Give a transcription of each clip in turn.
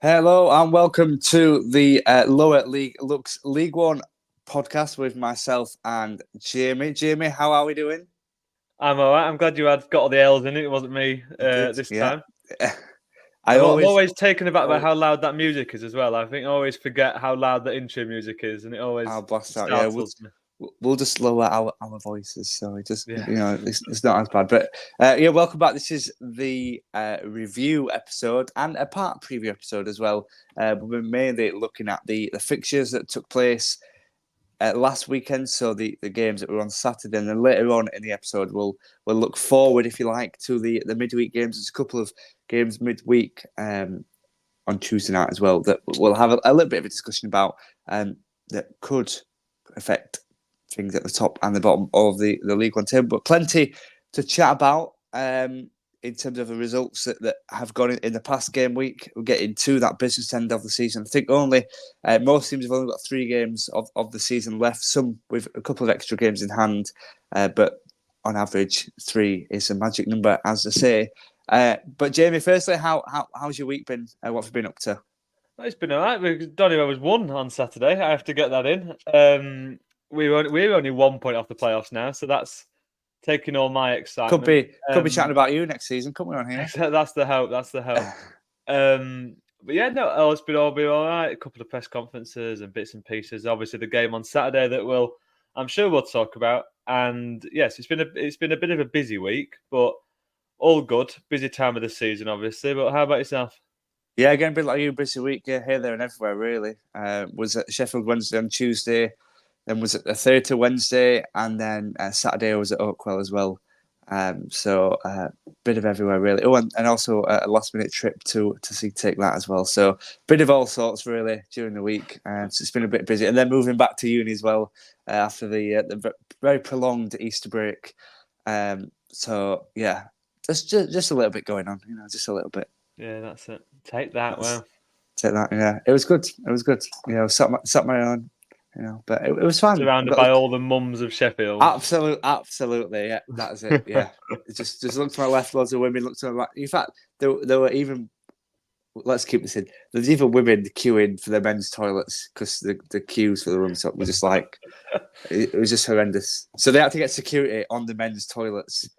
Hello and welcome to the Lower League Looks League One podcast with myself and Jamie. Jamie, how are we doing? I'm all right. I'm glad you had got all the L's in it. It wasn't me I did, this yeah. time. I I'm always, always taken aback by oh, how loud that music is as well. I think I always forget how loud the intro music is, and it always I'll blast out. Yeah, startles me. we'll just lower our voices, so it just Yeah. it's not as bad. But yeah, welcome back. This is the review episode and a part preview episode as well. We're mainly looking at the fixtures that took place last weekend, so the games that were on Saturday, and then later on in the episode, we'll look forward, if you like, to the midweek games. There's a couple of games midweek on Tuesday night as well that we'll have a little bit of a discussion about that could affect things at the top and the bottom of the League One table. But plenty to chat about in terms of the results that have gone in the past game week. We're getting to that business end of the season. I think only most teams have only got 3 games of the season left, some with a couple of extra games in hand, but on average, 3 is a magic number, as they say. But Jamie, firstly, how's your week been? What have you been up to? It's been all right. Donny was 1 on Saturday. I have to get that in. We're only 1 point off the playoffs now, so that's taking all my Could excitement. be chatting about you next season, couldn't we, on here? That's the hope. That's the hope. But yeah, no, it's been all right. A couple of press conferences and bits and pieces. Obviously, the game on Saturday that I'm sure we'll talk about. And yes, it's been a bit of a busy week, but all good. Busy time of the season, obviously. But how about yourself? Yeah, again, a bit like you, busy week. Yeah, here, there, and everywhere. Really, was at Sheffield Wednesday on Tuesday, then was at the Theatre Wednesday, and then Saturday I was at Oakwell as well. So bit of everywhere really. Oh, and also a last minute trip to see Take That as well. So bit of all sorts really during the week. So it's been a bit busy, and then moving back to uni as well after the very prolonged Easter break. So yeah, just a little bit going on, just a little bit. Yeah, that's it. Take that. Wow. Take that. Yeah, it was good. It was good. Sat my own. But it was fun. Surrounded by all the mums of Sheffield. Absolutely. Yeah, that's it. Yeah, it just looked to my left, loads of women. Looked to my right. In fact, there were even. Let's keep this in. There's even women queuing for the men's toilets because the queues for the rooms were just like it was just horrendous. So they had to get security on the men's toilets to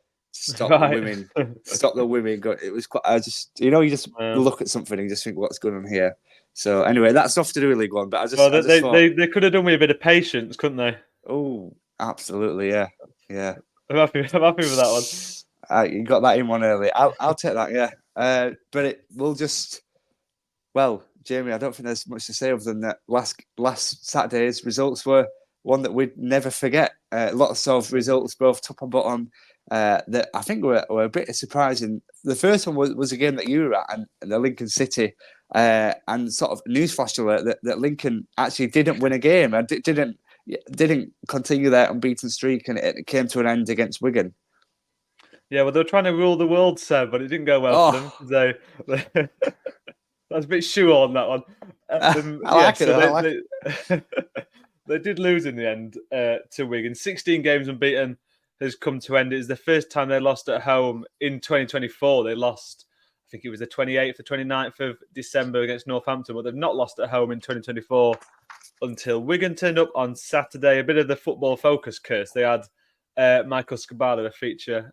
stop the women. Stop the women. It was quite. I just you just look at something and you just think what's going on here. So anyway, that's nothing to do with League One. But I just thought they could have done with a bit of patience, couldn't they? Oh, absolutely, yeah. I'm happy with that one. You got that in one early. I'll take that, yeah. But it will just. Well, Jamie, I don't think there's much to say other than that. Last Saturday's results were one that we'd never forget. Lots of results, both top and bottom, that I think were a bit surprising. The first one was a game that you were at, and the Lincoln City, and sort of newsflash alert that Lincoln actually didn't win a game and didn't continue their unbeaten streak, and it came to an end against Wigan. Yeah, well, they were trying to rule the world, Seb, but it didn't go well for them. That's a bit shoehorn, that one. They did lose in the end to Wigan. 16 games unbeaten has come to end. It is the first time they lost at home in 2024. They lost, I think it was the 28th or 29th of December against Northampton, but they've not lost at home in 2024 until Wigan turned up on Saturday. A bit of the Football Focus curse. They had Michael Scabala, a feature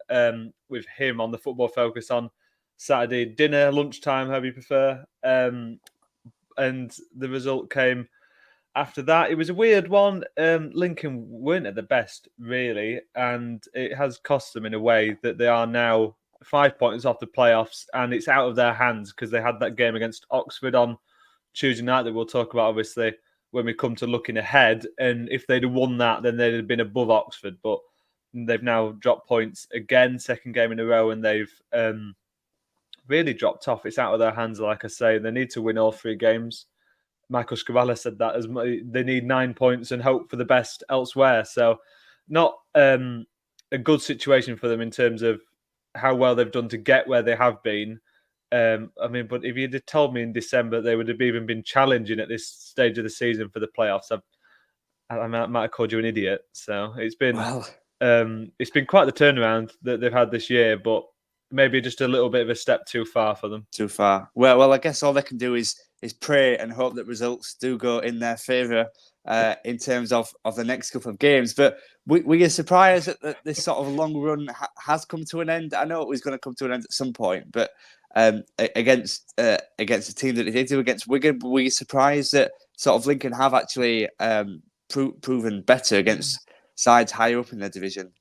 with him on the Football Focus on Saturday dinner, lunchtime, however you prefer. And the result came after that. It was a weird one. Lincoln weren't at the best, really, and it has cost them in a way that they are now 5 points off the playoffs, and it's out of their hands because they had that game against Oxford on Tuesday night that we'll talk about, obviously, when we come to looking ahead. And if they'd have won that, then they'd have been above Oxford, but they've now dropped points again, second game in a row, and they've really dropped off. It's out of their hands, like I say. They need to win all 3 games. Michael Scabala said that they need 9 points and hope for the best elsewhere. So not a good situation for them in terms of how well they've done to get where they have been. But if you'd have told me in December they would have even been challenging at this stage of the season for the playoffs, I might have called you an idiot. So it's been quite the turnaround that they've had this year. But maybe just a little bit of a step too far for them. Too far. Well, I guess all they can do is pray and hope that results do go in their favour in terms of the next couple of games. But were you surprised that this sort of long run has come to an end? I know it was going to come to an end at some point, but against the team that it did do against Wigan, were you surprised that sort of Lincoln have actually proven better against sides higher up in their division?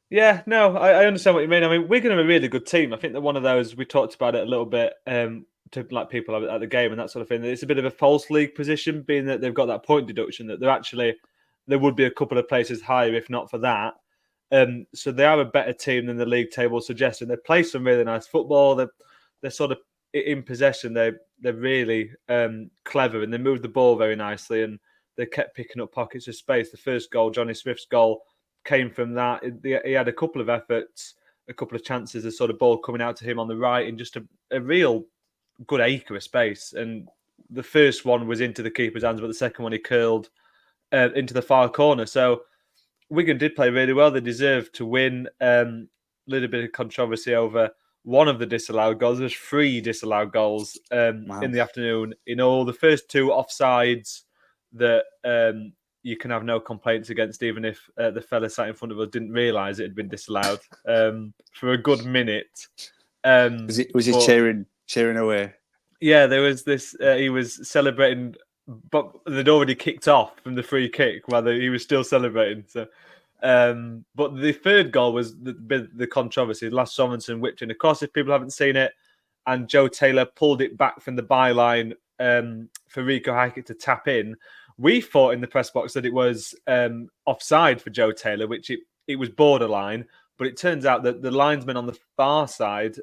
Yeah, no, I understand what you mean. I mean, Wigan are a really good team. I think they're one of those, we talked about it a little bit to like people at the game and that sort of thing. It's a bit of a false league position, being that they've got that point deduction, that there would be a couple of places higher if not for that. So they are a better team than the league table suggests, and they play some really nice football. They're sort of in possession. They're really clever, and they move the ball very nicely, and they kept picking up pockets of space. The first goal, Johnny Swift's goal, came from that. He had a couple of efforts, a couple of chances, a sort of ball coming out to him on the right in just a real good acre of space. And the first one was into the keeper's hands, but the second one he curled into the far corner. So Wigan did play really well. They deserved to win. A little bit of controversy over one of the disallowed goals. There's 3 disallowed goals in the afternoon. In all, the first 2 offsides that you can have no complaints against, even if the fella sat in front of us didn't realise it had been disallowed for a good minute. Was he cheering away? Yeah, there was this. He was celebrating, but they'd already kicked off from the free kick while he was still celebrating. So, but the third goal was the controversy. Lasse Sorensen whipped in across, if people haven't seen it, and Joe Taylor pulled it back from the byline for Rico Hackett to tap in. We thought in the press box that it was offside for Joe Taylor, which it was borderline, but it turns out that the linesman on the far side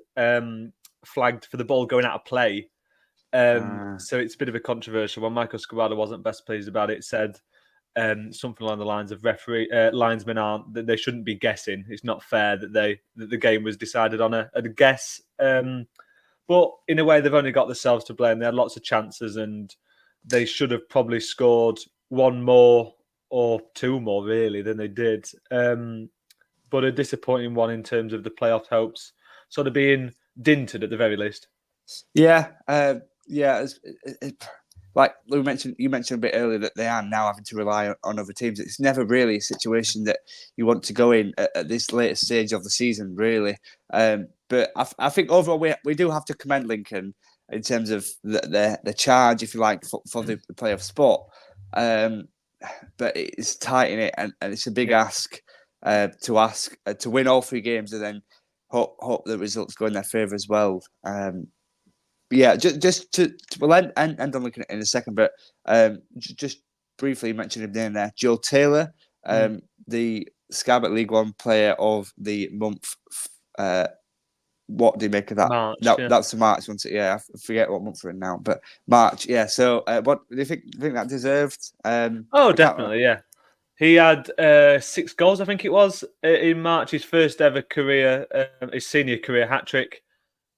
flagged for the ball going out of play. So it's a bit of a controversial one. Michael Scavada wasn't best pleased about it. Said something along the lines of linesmen they shouldn't be guessing. It's not fair that the game was decided on a guess. But in a way, they've only got themselves to blame. They had lots of chances, and they should have probably scored 1 more or 2 more, really, than they did. But a disappointing one in terms of the playoff hopes sort of being dinted at the very least. Yeah. Like you mentioned a bit earlier that they are now having to rely on other teams. It's never really a situation that you want to go in at this later stage of the season, really. But I think overall we do have to commend Lincoln in terms of the charge, if you like, for the playoff spot. But it's tight in it, and it's a big ask to win all 3 games and then hope the results go in their favour as well. We'll end on Lincoln in a second, but just briefly mention him name there, Joe Taylor, the SkyBet League One Player of the Month. What do you make of that? March, That's the March, wasn't it? Yeah, I forget what month we're in now, but March. Yeah. So, what do you think that deserved? Definitely. Yeah, he had 6 goals, I think it was, in March. His first ever career, his senior career hat trick.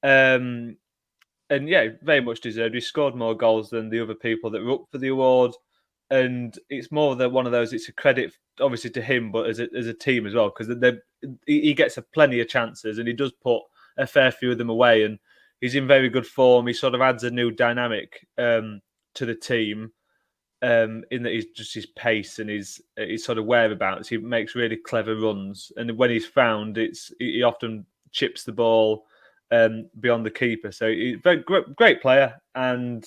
And yeah, very much deserved. He scored more goals than the other people that were up for the award, and it's more than one of those. It's a credit, obviously, to him, but as a team as well, because he gets plenty of chances, and he does put a fair few of them away, and he's in very good form. He sort of adds a new dynamic to the team, in that he's just his pace and his sort of whereabouts. He makes really clever runs, and when he's found, he often chips the ball beyond the keeper. So he's a very great player, and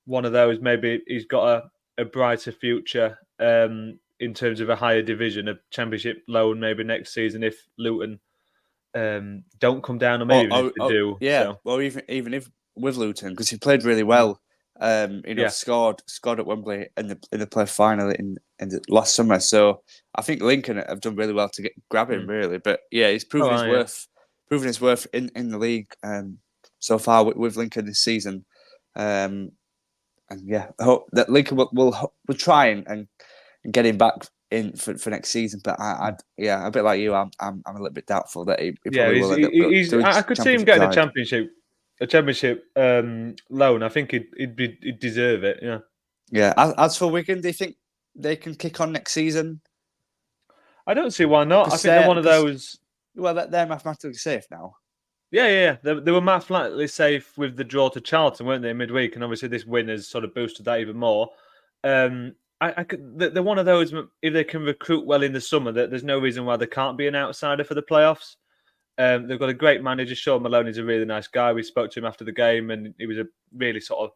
one of those, maybe he's got a brighter future in terms of a higher division, a championship loan maybe next season if Luton don't come down, or maybe if they do. Yeah, so. Well, even if with Luton, because he played really well. Scored at Wembley in the play final in the last summer. So I think Lincoln have done really well to grab him, really. But yeah, he's proven his worth in the league so far with Lincoln this season. And yeah, I hope that Lincoln will try and get him back in for next season. But a bit like you, I'm a little bit doubtful that he probably will end up. I could see him getting a championship loan. I think he'd deserve it. Yeah. Yeah. As for Wigan, do you think they can kick on next season? I don't see why not. I think they're one of those. Well, they're mathematically safe now. Yeah. They were mathematically safe with the draw to Charlton, weren't they, midweek? And obviously this win has sort of boosted that even more. They're one of those, if they can recruit well in the summer, that there's no reason why they can't be an outsider for the playoffs. They've got a great manager. Sean Maloney's a really nice guy. We spoke to him after the game, and he was a really sort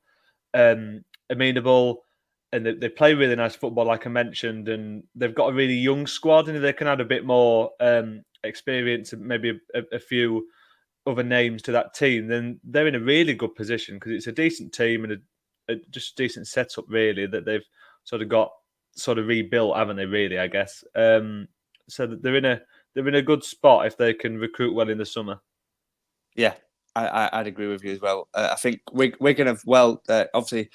of amenable. And they play really nice football, like I mentioned. And they've got a really young squad, and if they can add a bit more experience and maybe a few other names to that team, then they're in a really good position because it's a decent team and a just decent setup, really, that they've sort of got rebuilt, haven't they? Really, I guess. So that they're in a good spot if they can recruit well in the summer. Yeah, I'd agree with you as well. I think we're going to obviously.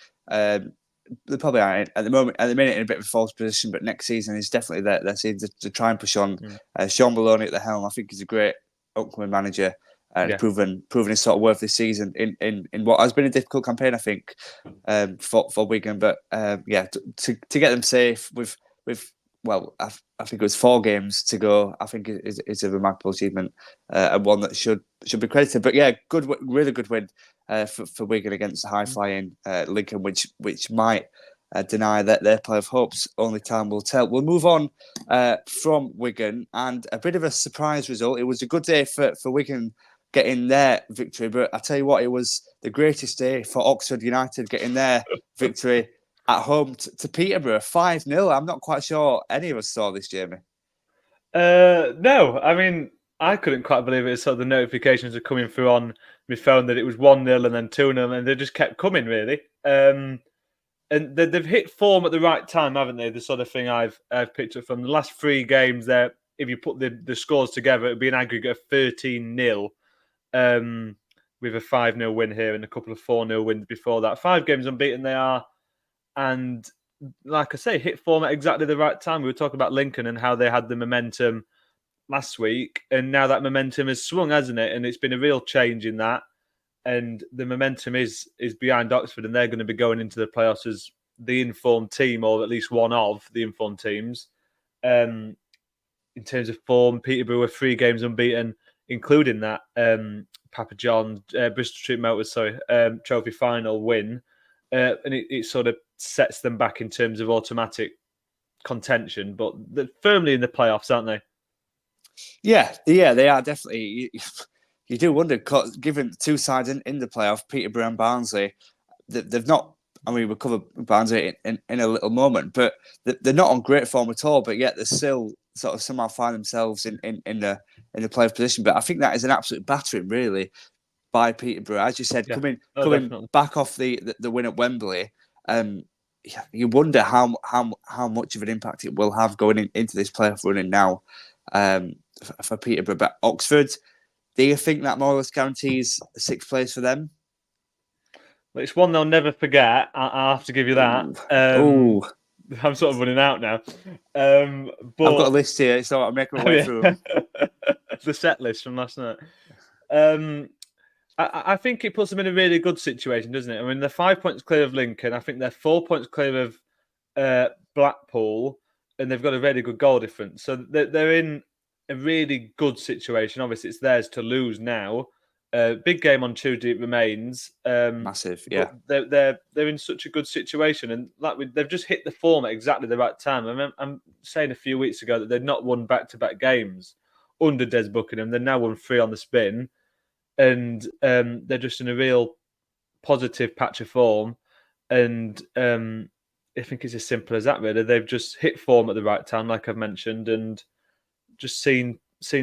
They probably are at the minute in a bit of a false position, but next season is definitely their season to try and push on. Sean Maloney at the helm, I think he's a great upcoming manager. Proven his sort of worth this season in what has been a difficult campaign, I think, for Wigan. But to get them safe with I think it was 4 games to go. I think is a remarkable achievement and one that should be credited. But yeah, really good win for Wigan against the high flying Lincoln, which might deny that their playoff hopes. Only time will tell. We'll move on from Wigan, and a bit of a surprise result. It was a good day for Wigan getting their victory, but I tell you what, it was the greatest day for Oxford United getting their victory at home to Peterborough, 5-0. I'm not quite sure any of us saw this, Jamie. No, I mean, I couldn't quite believe it. So the notifications are coming through on my phone that it was 1-0 and then 2-0, and they just kept coming, really. And they've hit form at the right time, haven't they? The sort of thing I've picked up from the last 3 games there. If you put the scores together, it would be an aggregate of 13-0, with a 5-0 win here and a couple of 4-0 wins before that. 5 games unbeaten they are. And like I say, hit form at exactly the right time. We were talking about Lincoln and how they had the momentum last week, and now that momentum has swung, hasn't it? And it's been a real change in that. And the momentum is behind Oxford, and they're going to be going into the playoffs as the informed team, or at least one of the informed teams. In terms of form, Peterborough were 3 games unbeaten, including that Papa John Bristol Street Motors trophy final win. And it sort of sets them back in terms of automatic contention, but they're firmly in the playoffs, aren't they? Yeah, they are definitely. You do wonder, given 2 sides in the playoff, Peterborough and Barnsley, they've not. I mean, we'll cover Barnsley in a little moment, but they're not on great form at all. But yet they still sort of somehow find themselves in the playoff position. But I think that is an absolute battering, really, by Peterborough, as you said, coming back off the win at Wembley. You wonder how much of an impact it will have going into this playoff running now for Peterborough. But Oxford, do you think that more or less guarantees 6th place for them? Well, it's one they'll never forget. I'll have to give you that. I'm sort of running out now. But I've got a list here, so I'm making my way through them. The set list from last night. I think it puts them in a really good situation, doesn't it? I mean, they're 5 points clear of Lincoln. I think they're 4 points clear of Blackpool, and they've got a really good goal difference. So they're in a really good situation. Obviously, it's theirs to lose now. Big game on Tuesday it remains. Massive, yeah. They're in such a good situation, and they've just hit the form at exactly the right time. I'm saying a few weeks ago that they'd not won back-to-back games under Des Buckingham. They've now won 3 on the spin. And they're just in a real positive patch of form. And I think it's as simple as that, really. They've just hit form at the right time, like I've mentioned, and just seen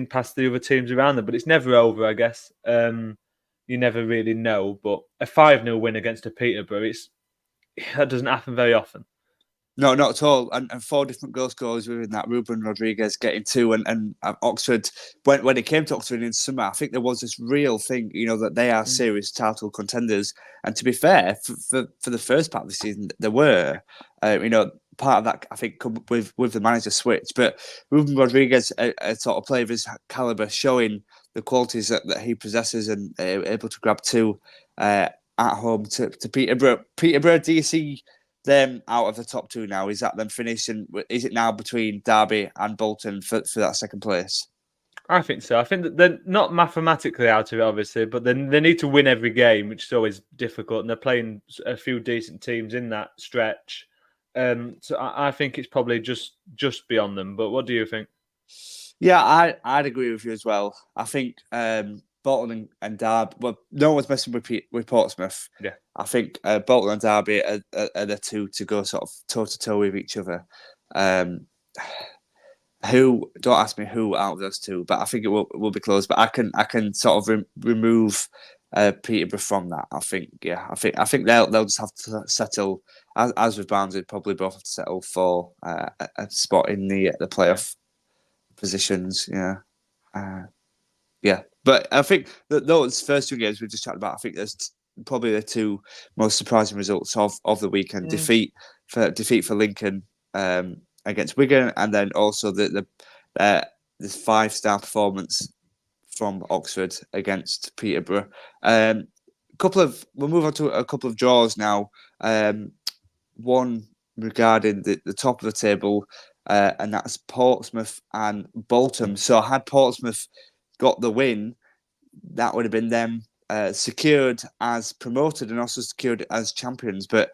past the other teams around them. But it's never over, I guess. You never really know. But a 5-0 win against a Peterborough, that doesn't happen very often. No, not at all. And 4 different goal scorers within that. Ruben Rodriguez getting 2, and Oxford. When it came to Oxford in summer, I think there was this real thing, that they are serious title contenders. And to be fair, for the first part of the season, there were, part of that I think with the manager switch. But Ruben Rodriguez, a sort of player of his caliber, showing the qualities that he possesses, and able to grab 2 at home to Peterborough. Peterborough, do you see them out of the top 2 now? Is that them finished? And is it now between Derby and Bolton for that 2nd place? I think so. I think that they're not mathematically out of it, obviously, but then they need to win every game, which is always difficult. And they're playing a few decent teams in that stretch. So I think it's probably just beyond them. But what do you think? Yeah, I'd agree with you as well. I think Bolton and Derby. Well, no one's messing with Portsmouth. Yeah. I think Bolton and Derby are the two to go sort of toe to toe with each other. Who? Don't ask me who out of those two, but I think it will be close. But I can sort of remove Peterborough from that. I think I think they'll just have to settle as with Barnsley. Probably both have to settle for a spot in the playoff positions. Yeah. But I think that those first two games we just chatted about, I think there's probably the two most surprising results of the weekend. Defeat for Lincoln against Wigan, and then also the 5-star performance from Oxford against Peterborough. We'll move on to a couple of draws now. One regarding the top of the table, and that's Portsmouth and Bolton. So had Portsmouth got the win, that would have been them secured as promoted and also secured as champions, but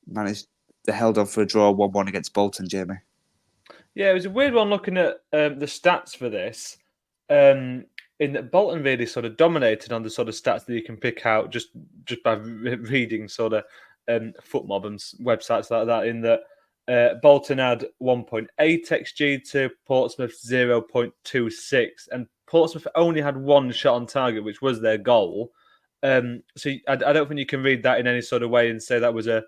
they held on for a draw 1-1 against Bolton, Jamie. Yeah, it was a weird one looking at the stats for this. In that Bolton really sort of dominated on the sort of stats that you can pick out just by reading sort of FootMob and websites like that. In that Bolton had 1.8 xG to Portsmouth 0.26, and Portsmouth only had one shot on target, which was their goal. So I don't think you can read that in any sort of way and say that was a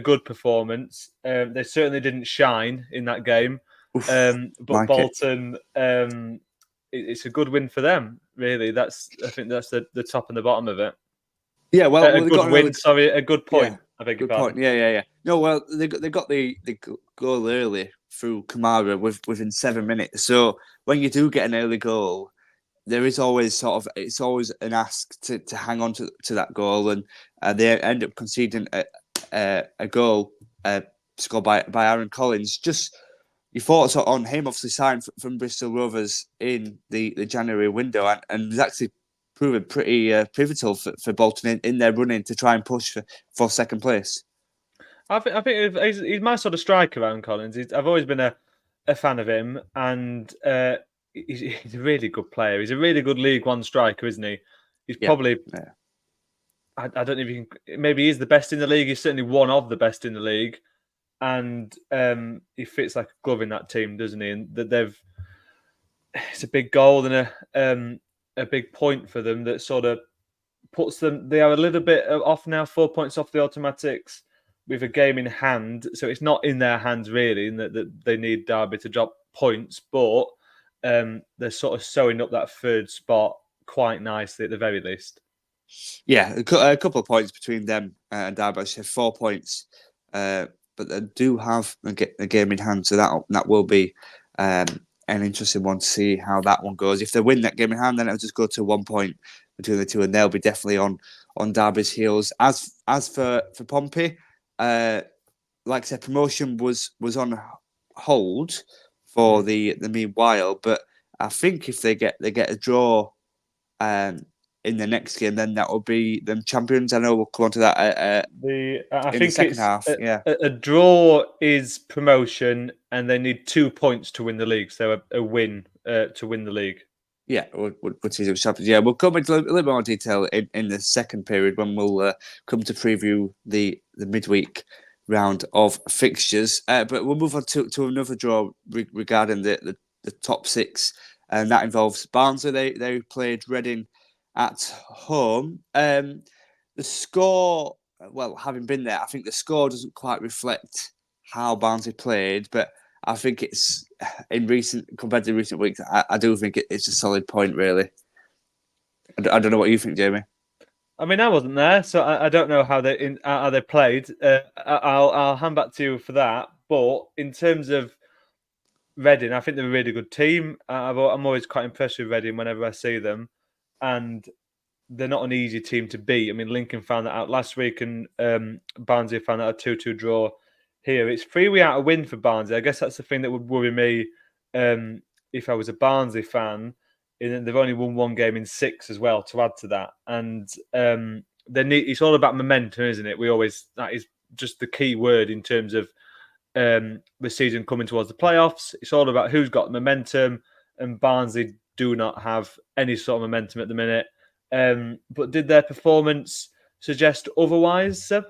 good performance. They certainly didn't shine in that game. But Bolton, it's a good win for them, really. I think that's the top and the bottom of it. Yeah, well, a good win. Sorry, a good point. Yeah, I beg your pardon. Point. Yeah. No, well, they got the goal early through Kamara within 7 minutes. So when you do get an early goal, there is always it's always an ask to hang on to that goal, and they end up conceding a goal scored by Aaron Collins. Just your thoughts on him, obviously signed from Bristol Rovers in the January window, and was actually proven pretty pivotal for Bolton in their running to try and push for second place. I think he's my sort of striker, Aaron Collins. I've always been a fan of him, and he's a really good player. He's a really good League One striker, isn't he? He's probably... Yeah. I don't know if you can... Maybe he's the best in the league. He's certainly one of the best in the league. And he fits like a glove in that team, doesn't he? And that it's a big goal and a big point for them that sort of puts them... They are a little bit off now, 4 points off the automatics with a game in hand. So it's not in their hands, really, and that they need Derby to drop points. But they're sort of sewing up that third spot quite nicely at the very least. Yeah, a couple of points between them and Derby. I said 4 points, but they do have a game in hand, so that will be an interesting one to see how that one goes. If they win that game in hand, then it'll just go to 1 point between the two, and they'll be definitely on Derby's heels. As for Pompey, like I said, promotion was on hold for the meanwhile, but I think if they get a draw in the next game, then that will be them champions. I know we'll come on to that I think the second half. A draw is promotion, and they need 2 points to win the league. So a win to win the league. Yeah, we'll see those champions. Yeah, we'll come into a little bit more detail in the second period when we'll come to preview the midweek round of fixtures. But we'll move on to another draw regarding the top six, and that involves Barnsley. They played Reading at home. The score, well, having been there, I think the score doesn't quite reflect how Barnsley played, but I think it's compared to recent weeks, I do think it's a solid point, really. I don't know what you think, Jamie. I mean, I wasn't there, so I don't know how they played. I'll hand back to you for that. But in terms of Reading, I think they're a really good team. I'm always quite impressed with Reading whenever I see them, and they're not an easy team to beat. I mean, Lincoln found that out last week, and Barnsley found out a 2-2 draw here. It's 3 without a win for Barnsley. I guess that's the thing that would worry me if I was a Barnsley fan. They've only won one game in 6 as well. To add to that, and it's all about momentum, isn't it? That is just the key word in terms of the season coming towards the playoffs. It's all about who's got momentum, and Barnsley do not have any sort of momentum at the minute. But did their performance suggest otherwise, Seb?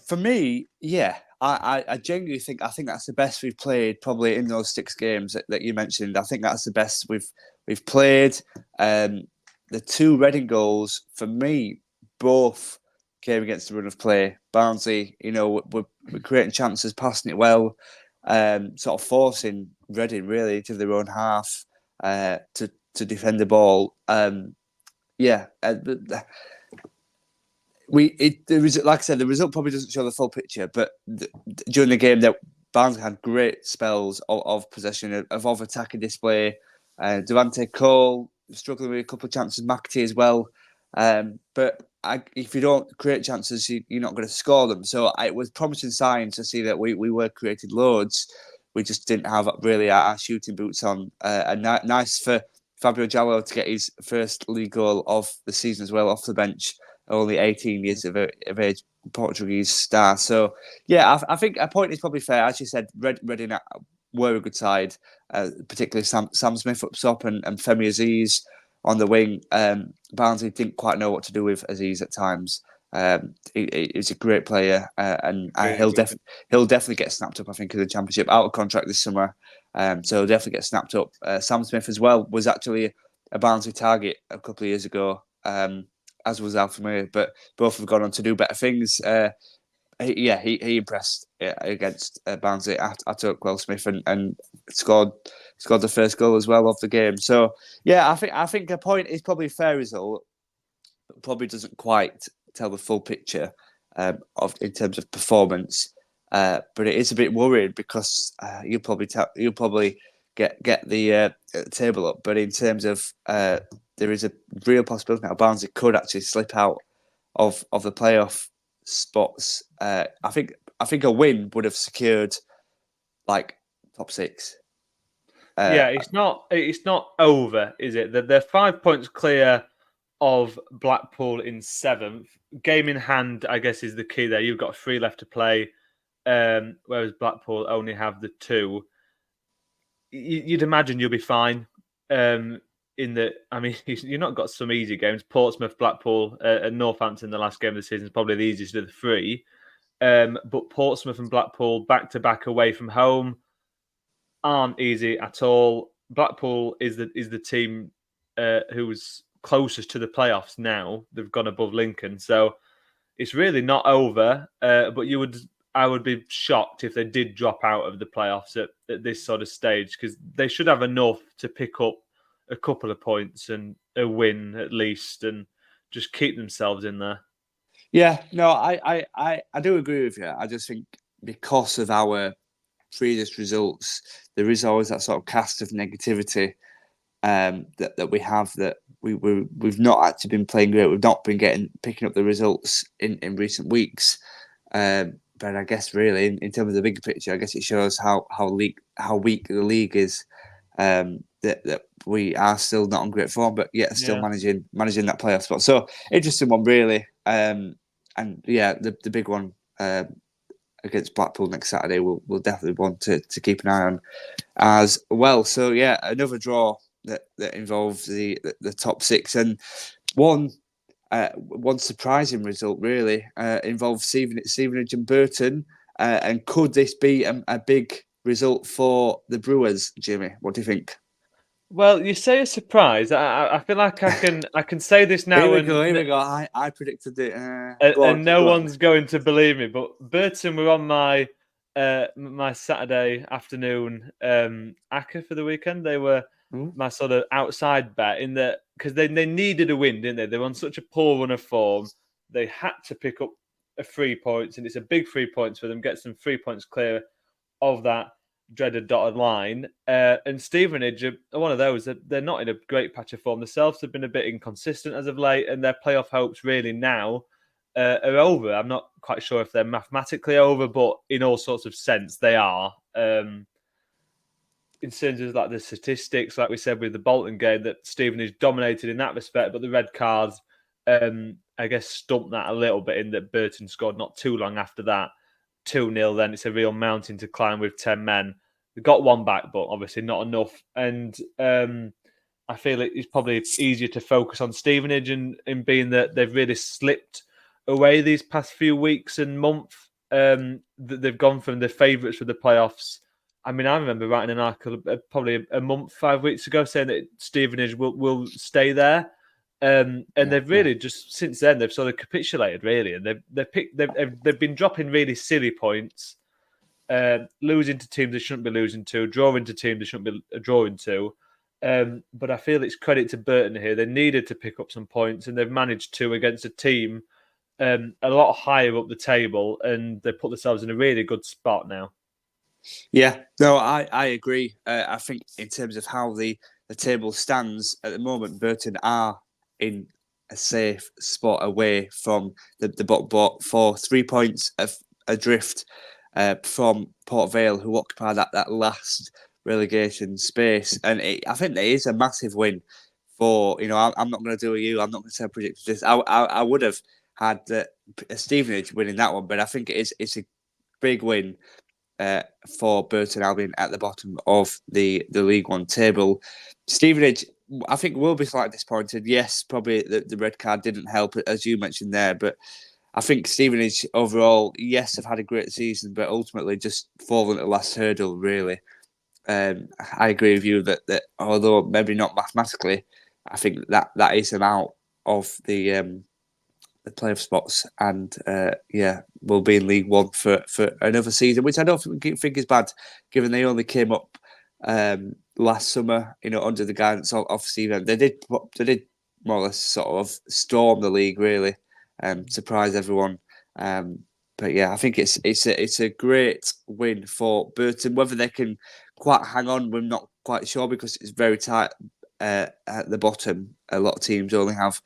For me, yeah, I genuinely think that's the best we've played probably in those 6 games that you mentioned. I think that's the best we've played. The 2 Reading goals for me both came against the run of play. Barnsley, we're creating chances, passing it well, sort of forcing Reading really to their own half to defend the ball. Like I said, the result probably doesn't show the full picture, but during the game, that Barnsley had great spells of possession, of attacking display. Devante Cole struggling with a couple of chances, McAtee as well. But if you don't create chances, you're not going to score them. So it was promising signs to see that we were creating loads. We just didn't have really our shooting boots on. And nice for Fabio Jallo to get his first league goal of the season as well off the bench. Only 18 years of age, Portuguese star. So, yeah, I think a point is probably fair. As you said, Reading were a good side, particularly Sam Smith up top and Femi Aziz on the wing. Barnsley didn't quite know what to do with Aziz at times. He's a great player, and he'll definitely get snapped up, I think, in the Championship. Out of contract this summer, so he'll definitely get snapped up. Sam Smith as well was actually a Barnsley target a couple of years ago. As was Alpha Mir, but both have gone on to do better things. He impressed against Barnsley at Oakwell Smith and scored the first goal as well of the game. So yeah, I think a point is probably a fair result, but probably doesn't quite tell the full picture in terms of performance. But it is a bit worrying because you'll probably get the table up, but in terms of there is a real possibility now Barnsley could actually slip out of the playoff spots. I think a win would have secured like top 6. It's not over, is it? They're 5 points clear of Blackpool in 7th. Game in hand, I guess, is the key there. You've got 3 left to play, whereas Blackpool only have the 2. You'd imagine you'll be fine. You've not got some easy games. Portsmouth, Blackpool, and Northampton. The last game of the season is probably the easiest of the 3. But Portsmouth and Blackpool back to back away from home aren't easy at all. Blackpool is the team who's closest to the playoffs now. They've gone above Lincoln, so it's really not over. But I would be shocked if they did drop out of the playoffs at this sort of stage, because they should have enough to pick up a couple of points and a win at least, and just keep themselves in there. Yeah, no, I do agree with you. I just think because of our previous results, there is always that sort of cast of negativity that we have, that we've not actually been playing great. We've not been picking up the results in recent weeks. But I guess really in terms of the bigger picture, I guess it shows how weak the league is. That we are still not on great form, but yet still managing that playoff spot. So interesting one, really. And yeah, the big one against Blackpool next Saturday, we'll definitely want to keep an eye on as well. So yeah, another draw that involves the top 6, and one surprising result really involves Stevenage and Burton. And could this be a big result for the Brewers, Jimmy? What do you think? Well, you say a surprise. I feel like I can say this now. Here we go. I predicted it. And no one's going to believe me. But Burton were on my Saturday afternoon ACCA for the weekend. They were my sort of outside bet in that, because they needed a win, didn't they? They were on such a poor run of form. They had to pick up 3 points, and it's a big 3 points for them. Get some 3 points clear of that dreaded dotted line. And Stevenage are one of those that they're not in a great patch of form themselves. They've been a bit inconsistent as of late, and their playoff hopes really now are over. I'm not quite sure if they're mathematically over, but in all sorts of sense they are. in terms of like the statistics, like we said with the Bolton game, that Stevenage dominated in that respect, but the red cards, I guess, stumped that a little bit in that Burton scored not too long after that. 2-0, then it's a real mountain to climb with 10 men. They got one back, but obviously not enough. And I feel it's probably easier to focus on Stevenage in being that they've really slipped away these past few weeks and months. They've gone from the favourites for the playoffs. I mean, I remember writing an article probably a month, 5 weeks ago, saying that Stevenage will stay there. They've really just since then they've sort of capitulated really, and they've been dropping really silly points, losing to teams they shouldn't be losing to, drawing to teams they shouldn't be drawing to. But I feel it's credit to Burton here. They needed to pick up some points, and they've managed to against a team a lot higher up the table, and they put themselves in a really good spot now. Yeah, no, I agree. I think in terms of how the table stands at the moment, Burton are in a safe spot away from the bottom for 3 points adrift from Port Vale, who occupy that last relegation space. And I think there is a massive win for, I'm not going to do with you. I'm not going to say predict this. I would have had Stevenage winning that one, but I think it's a big win for Burton Albion at the bottom of the League One table. Stevenage, I think, will be slightly disappointed. Yes, probably the red card didn't help, as you mentioned there, but I think Stevenage overall, yes, have had a great season, but ultimately just fallen at the last hurdle, really. I agree with you that although maybe not mathematically, I think that is them out of the playoff spots, and will be in League One for another season, which I don't think is bad, given they only came up last summer, under the guidance of Stephen. They did more or less sort of storm the league, really, surprise everyone. But yeah, I think it's a great win for Burton. Whether they can quite hang on, we're not quite sure, because it's very tight at the bottom. A lot of teams only have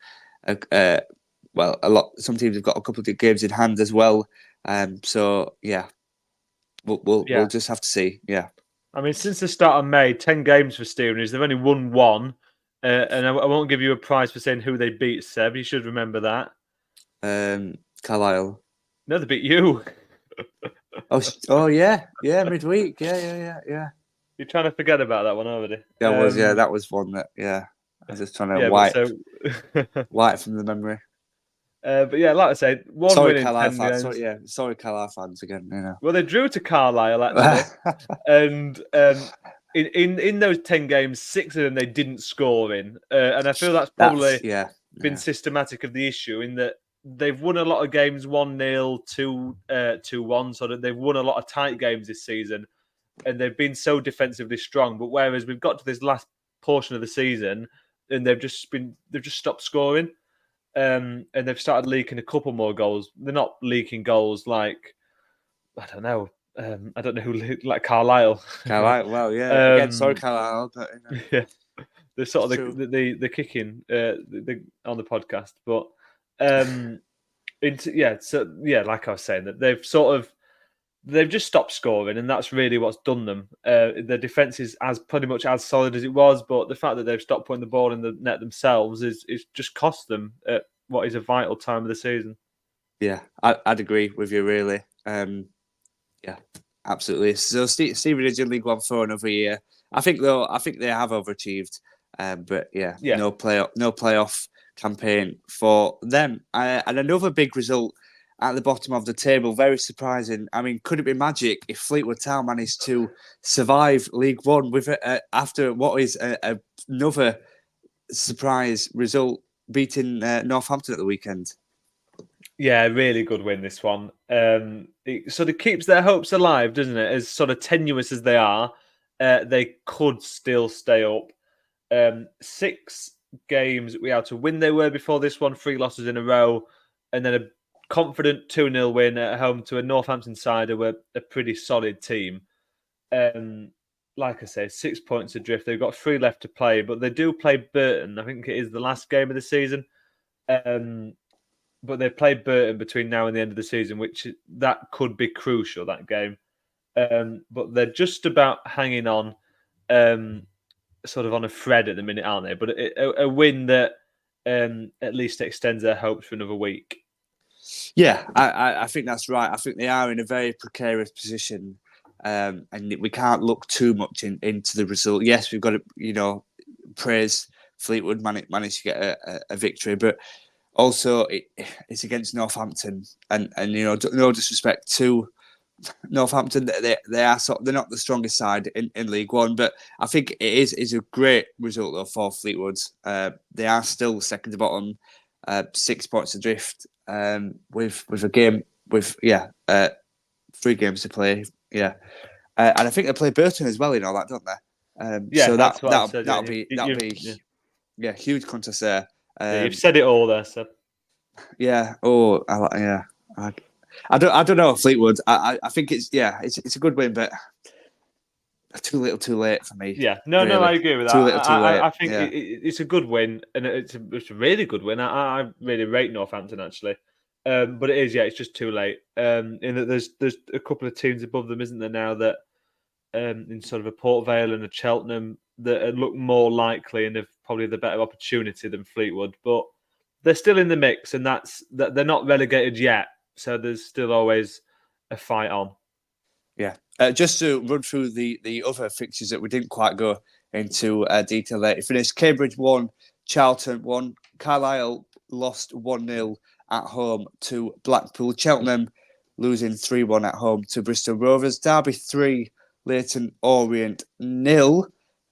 some teams have got a couple of games in hand as well. So yeah, we'll just have to see. Yeah. I mean, since the start of May, 10 games for Stevenage. They've only won one. And I won't give you a prize for saying who they beat, Seb. You should remember that. Carlisle. No, they beat you. Oh yeah, midweek. Yeah. You're trying to forget about that one already. That was one that, I was just trying to wipe from the memory. But yeah, like I said, one win in 10 games. Sorry, Carlisle fans again. Well, they drew to Carlisle actually, and in those 10 games, 6 of them they didn't score in, and I feel that's probably been systematic of the issue in that they've won a lot of games 1-0, 2-1, so that they've won a lot of tight games this season, and they've been so defensively strong. But whereas we've got to this last portion of the season, and they've just stopped scoring. And they've started leaking a couple more goals. They're not leaking goals like, I don't know who, like Carlisle. Carlisle, well, yeah. Again, sorry, Carlisle, but yeah, they're sort of the kicking on the podcast, but like I was saying, that they've just stopped scoring, and that's really what's done them. The defense is pretty much as solid as it was, but the fact that they've stopped putting the ball in the net themselves is just cost them at what is a vital time of the season. Yeah, I'd agree with you, really. Yeah, absolutely. So Stevenage in League One for another year. I think they have overachieved, but no playoff campaign for them. And another big result at the bottom of the table, very surprising. I mean, could it be magic if Fleetwood Town managed to survive League One with after what is another surprise result, beating Northampton at the weekend? Yeah, really good win, this one. It sort of keeps their hopes alive, doesn't it? As sort of tenuous as they are, they could still stay up. 6 games we had to win they were before this one, 3 losses in a row, and then a confident 2-0 win at home to a Northampton side who were a pretty solid team. Like I say, 6 points adrift. They've got 3 left to play, but they do play Burton. I think it is the last game of the season. But they play Burton between now and the end of the season, that could be crucial, that game. But they're just about hanging on. sort of on a thread at the minute, aren't they? But a win that at least extends their hopes for another week. Yeah, I think that's right. I think they are in a very precarious position, and we can't look too much into the result. Yes, we've got to, praise Fleetwood managed to get a victory, but also it's against Northampton, and no disrespect to Northampton, they're not the strongest side in League One, but I think it is a great result though for Fleetwood. They are still second to bottom, 6 points adrift, with a game with 3 games to play. Yeah, and I think they play Burton as well. That, don't they? Yeah, So that's what I said. that'll be huge contest there. You've said it all there, Seb. Yeah. Oh, I don't know Fleetwood. I think it's a good win, but too little, too late for me. Yeah, no, really. I agree with that. Too little, too late. I think it's a good win, and it's a really good win. I really rate Northampton actually, but it is it's just too late. In that there's a couple of teams above them, isn't there now that in sort of a Port Vale and a Cheltenham that look more likely and have probably the better opportunity than Fleetwood, but they're still in the mix, and that they're not relegated yet. So there's still always a fight on. Yeah. Just to run through the other fixtures that we didn't quite go into detail there. It finished Cambridge 1, Charlton 1, Carlisle lost 1-0 at home to Blackpool, Cheltenham losing 3-1 at home to Bristol Rovers, Derby 3, Leyton Orient 0,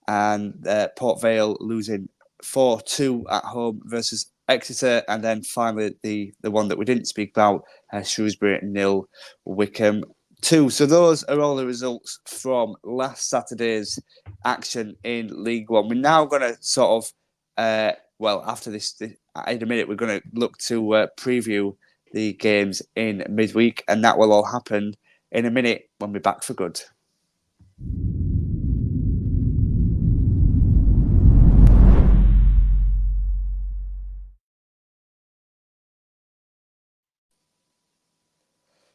and Port Vale losing 4-2 at home versus Exeter, and then finally the one that we didn't speak about, Shrewsbury 0, Wickham 2. So those are all the results from last Saturday's action in League One. We're now going to sort of, after this, in a minute, we're going to look to preview the games in midweek, and that will all happen in a minute when we're back for good.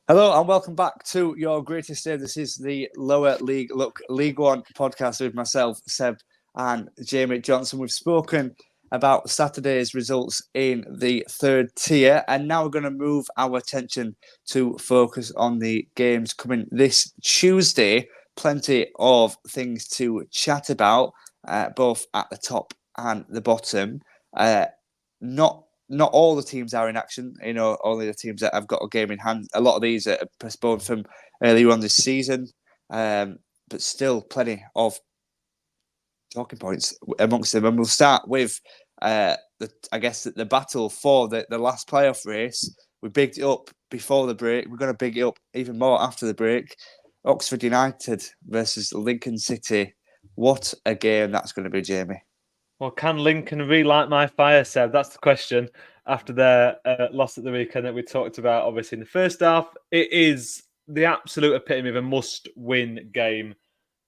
Hello and welcome back to Your Greatest Day. This is the Lower League Look League One podcast with myself, Seb, and Jamie Johnson. We've spoken about Saturday's results in the third tier, and now we're going to move our attention to focus on the games coming this Tuesday. Plenty of things to chat about, both at the top and the bottom. Not all the teams are in action, only the teams that have got a game in hand. A lot of these are postponed from earlier on this season, but still plenty of talking points amongst them. And we'll start with, the battle for the last playoff race. We bigged it up before the break. We're going to big it up even more after the break. Oxford United versus Lincoln City. What a game that's going to be, Jamie. Well, can Lincoln relight my fire, Seb? That's the question after their loss at the weekend that we talked about, obviously, in the first half. It is the absolute epitome of a must-win game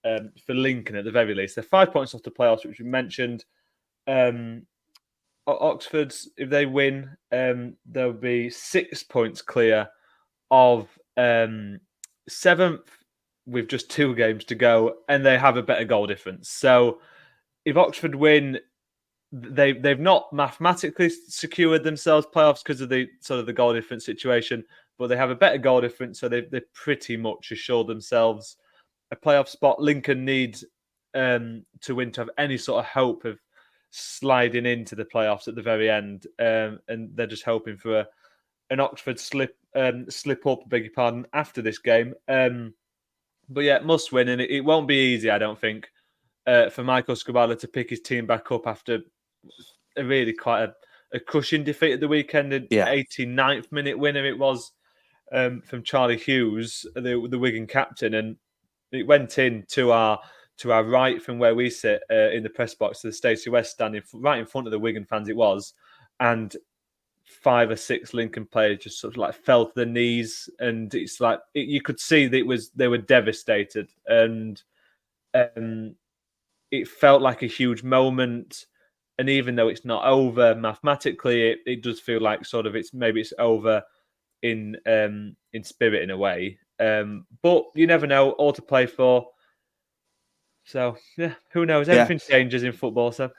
for Lincoln, at the very least. They're 5 points off the playoffs, which we mentioned. Oxford, if they win, they'll be 6 points clear of 7th with just 2 games to go, and they have a better goal difference. So if Oxford win, they've not mathematically secured themselves playoffs because of the sort of the goal difference situation, but they have a better goal difference, so they've pretty much assured themselves a playoff spot. Lincoln needs to win to have any sort of hope of sliding into the playoffs at the very end, and they're just hoping for an Oxford slip up, beg your pardon, after this game. But yeah, must win, and it won't be easy, I don't think, for Michael Scabala to pick his team back up after a really quite a crushing defeat at the weekend. An 89th minute winner it was from Charlie Hughes, the Wigan captain, and it went in to our right from where we sit in the press box, to the Stacey West standing right in front of the Wigan fans. It was, and 5 or 6 Lincoln players just sort of like fell to their knees, and it's like you could see that they were devastated, and it felt like a huge moment. And even though it's not over mathematically, it does feel like sort of it's over in spirit in a way. But you never know. All to play for. So yeah, who knows? Yeah. Everything changes in football. So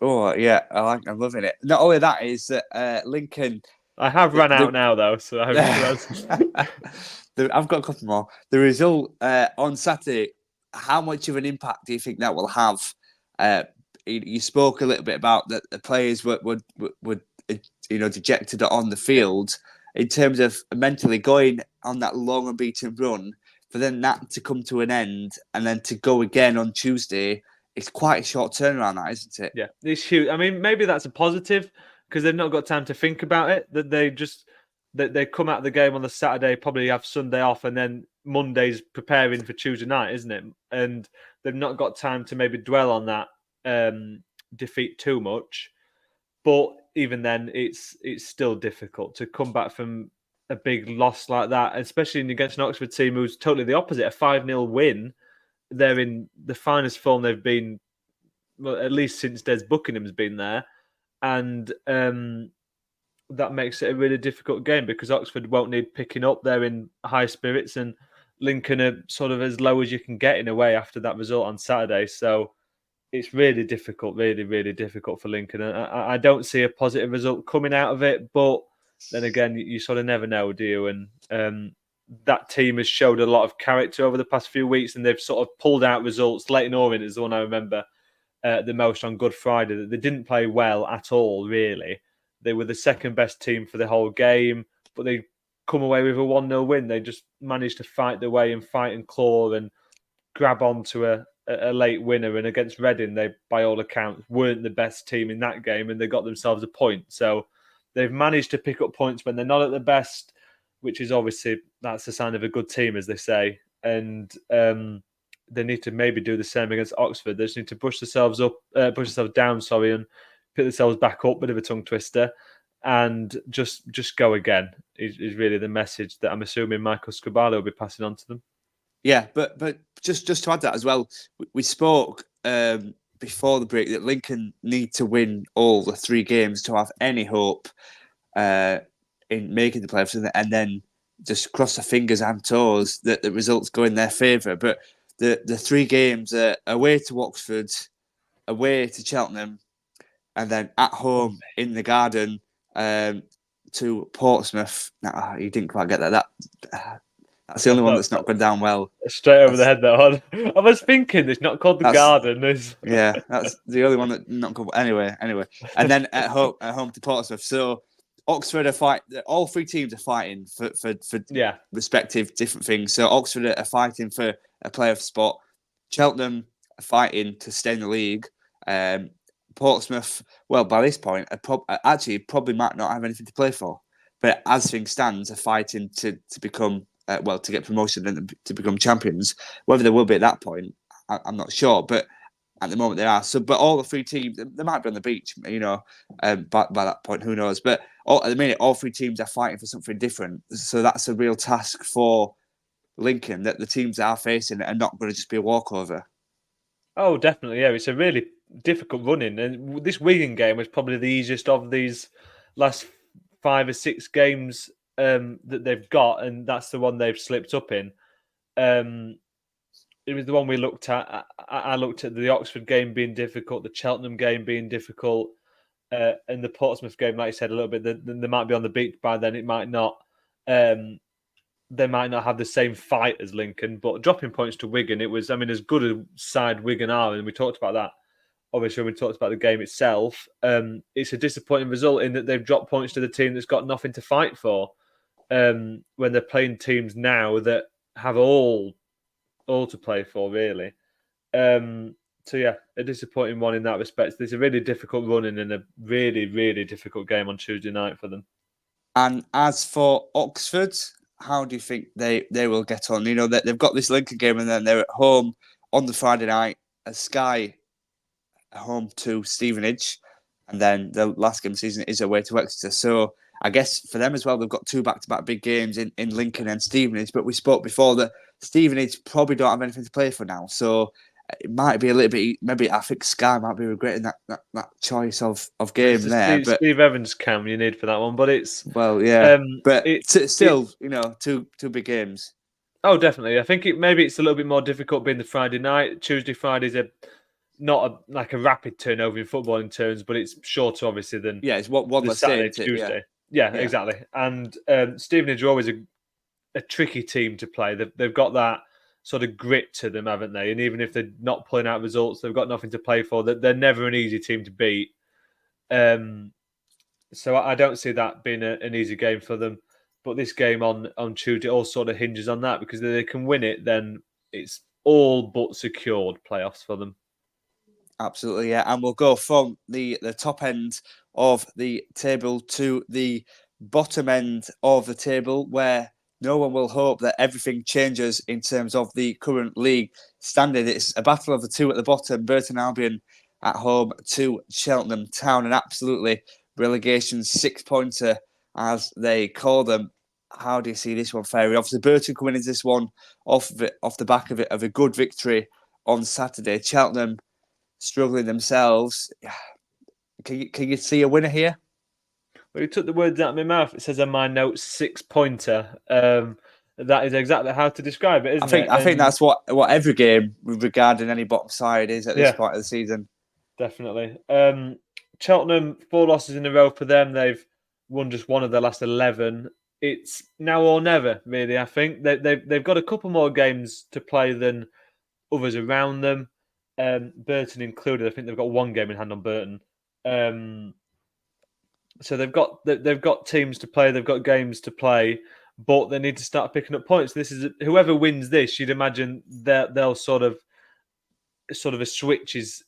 Oh yeah, I'm loving it. Not only that is that Lincoln. I have run out now, though. So I hope I've got a couple more. The result on Saturday. How much of an impact do you think that will have? You spoke a little bit about that the players were dejected on the field in terms of mentally going on that long unbeaten run, for then that to come to an end and then to go again on Tuesday. It's quite a short turnaround, that, isn't it? Yeah, it's huge. I mean, maybe that's a positive because they've not got time to think about it. That they come out of the game on the Saturday, probably have Sunday off, and then Monday's preparing for Tuesday night, isn't it? And they've not got time to maybe dwell on that defeat too much. But even then, it's still difficult to come back from a big loss like that, especially against an Oxford team who's totally the opposite, a 5-0 win. They're in the finest form they've been, well, at least since Des Buckingham's been there. And that makes it a really difficult game because Oxford won't need picking up. They're in high spirits and Lincoln are sort of as low as you can get in a way after that result on Saturday. So it's really difficult, really, really difficult for Lincoln. And I don't see a positive result coming out of it. But then again, you sort of never know, do you? And that team has showed a lot of character over the past few weeks and they've sort of pulled out results. Leyton Orient is the one I remember the most on Good Friday. They didn't play well at all, really. They were the second best team for the whole game, but they come away with a 1-0 win. They just managed to fight their way and fight and claw and grab onto a late winner. And against Reading, they, by all accounts, weren't the best team in that game and they got themselves a point. So they've managed to pick up points when they're not at the best, which is obviously, that's a sign of a good team, as they say. And they need to maybe do the same against Oxford. They just need to push themselves down, and pick themselves back up. Bit of a tongue twister, and just go again. Is really the message that I'm assuming Michael Scribalo will be passing on to them. Yeah, but just to add that as well, we spoke before the break that Lincoln need to win all the 3 games to have any hope in making the playoffs, and then just cross the fingers and toes that the results go in their favour. But the 3 games are away to Oxford, away to Cheltenham, and then at home in the Garden to Portsmouth. Nah, you didn't quite get that. That's the only one that's not gone down well. Straight over the head, that one. I was thinking it's not called the Garden. Yeah, that's the only one that not gone. Anyway, and then at home to Portsmouth. So Oxford are fighting. All 3 teams are fighting for respective different things. So Oxford are fighting for a playoff spot. Cheltenham are fighting to stay in the league. Portsmouth, well, by this point, probably might not have anything to play for. But as things stand, are fighting to become to get promotion and to become champions. Whether there will be at that point, I'm not sure. But at the moment, there are. So, but all the 3 teams, they might be on the beach, by that point, who knows? But at the minute, all 3 teams are fighting for something different. So that's a real task for Lincoln, that the teams that are facing are not going to just be a walkover. Oh, definitely, yeah. It's a really difficult run-in. And this Wigan game was probably the easiest of these last 5 or 6 games that they've got, and that's the one they've slipped up in. It was the one we looked at. I looked at the Oxford game being difficult, the Cheltenham game being difficult, and the Portsmouth game, like you said, a little bit. They might be on the beach by then. It might not. They might not have the same fight as Lincoln, but dropping points to Wigan, it was, as good a side Wigan are, and we talked about that, obviously, when we talked about the game itself, it's a disappointing result in that they've dropped points to the team that's got nothing to fight for, when they're playing teams now that have all to play for, really. So, yeah, a disappointing one in that respect. It's a really difficult run-in and a really, really difficult game on Tuesday night for them. And as for Oxford, how do you think they will get on? They've got this Lincoln game and then they're at home on the Friday night at Sky, home to Stevenage, and then the last game of the season is away to Exeter. So I guess for them as well, they've got 2 back-to-back big games in Lincoln and Stevenage. But we spoke before that Stevenage probably don't have anything to play for now. So it might be a little bit. Maybe I think Sky might be regretting that choice of game there. Steve Evans cam you need for that one, but it's but it's still 2 big games. Oh, definitely. I think maybe it's a little bit more difficult being the Friday night. Tuesday, Friday's not like a rapid turnover in footballing terms, but it's shorter, obviously, than Yeah, it's one the less day, Saturday, isn't it? Yeah, Tuesday. Yeah, yeah, exactly. And Stevenage are always a tricky team to play. They've got that sort of grit to them, haven't they? And even if they're not pulling out results, they've got nothing to play for. They're never an easy team to beat. So I don't see that being an easy game for them. But this game on Tuesday all sort of hinges on that, because if they can win it, then it's all but secured playoffs for them. absolutely. Yeah, and we'll go from the top end of the table to the bottom end of the table, where no one will hope that everything changes in terms of the current league standard. It's a battle of the two at the bottom. Burton Albion at home to Cheltenham Town, and absolutely relegation 6-pointer, as they call them. How do you see this one faring? Obviously, Burton coming into this one off the back of a good victory on Saturday. Cheltenham struggling themselves. Can you see a winner here? Well, you took the words out of my mouth. It says on my notes 6-pointer. That is exactly how to describe it, isn't it? I think that's what every game regarding any bottom side is at this Yeah, point of the season. definitely. Cheltenham, 4 losses in a row for them. They've won just one of their last 11. It's now or never, really. I think they've got a couple more games to play than others around them. Burton included. I think they've got one game in hand on Burton. So they've got teams to play. They've got games to play, but they need to start picking up points. This is whoever wins this. You'd imagine that they'll sort of a switch is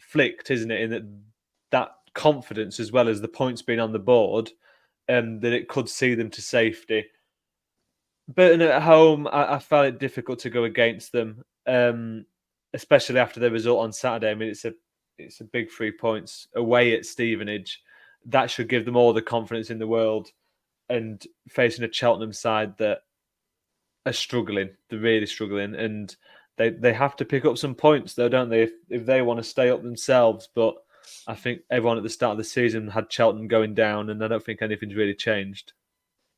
flicked, isn't it? In that confidence, as well as the points being on the board, that it could see them to safety. Burton at home, I found it difficult to go against them, especially after the result on Saturday. I mean, it's a big 3 points away at Stevenage. That should give them all the confidence in the world. And facing a Cheltenham side that are struggling, they're really struggling, and they have to pick up some points, though, don't they? If they want to stay up themselves. But I think everyone at the start of the season had Cheltenham going down, and I don't think anything's really changed.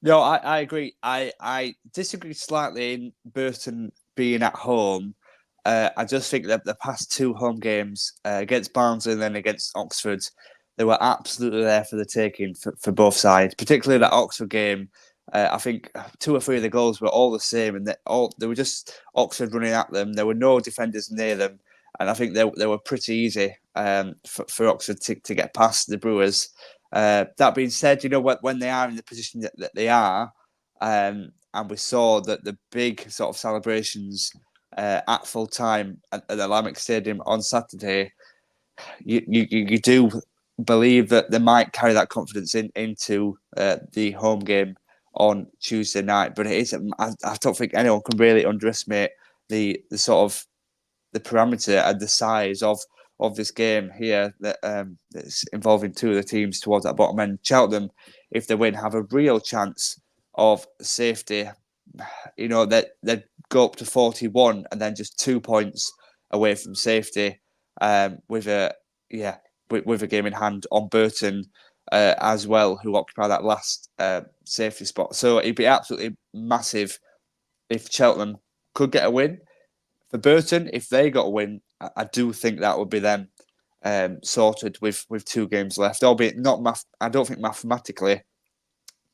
No, I agree. I disagree slightly in Burton being at home. I just think that the past two home games against Barnsley and then against Oxford, they were absolutely there for the taking for both sides. Particularly that Oxford game, I think two or three of the goals were all the same, and they were just Oxford running at them. There were no defenders near them, and I think they were pretty easy for Oxford to get past the Brewers. That being said, you know when they are in the position that they are, and we saw that the big sort of celebrations at full time at the Lamech Stadium on Saturday, you do believe that they might carry that confidence into the home game on Tuesday night. But it is, I don't think anyone can really underestimate the sort of the parameter and the size of this game here that's involving two of the teams towards that bottom end. Cheltenham, if they win, have a real chance of safety. You know, that they'd go up to 41 and then just 2 points away from safety, with a game in hand on Burton as well, who occupy that last safety spot. So it'd be absolutely massive if Cheltenham could get a win. For Burton, if they got a win, I do think that would be them sorted with 2 games left. Albeit not I don't think mathematically,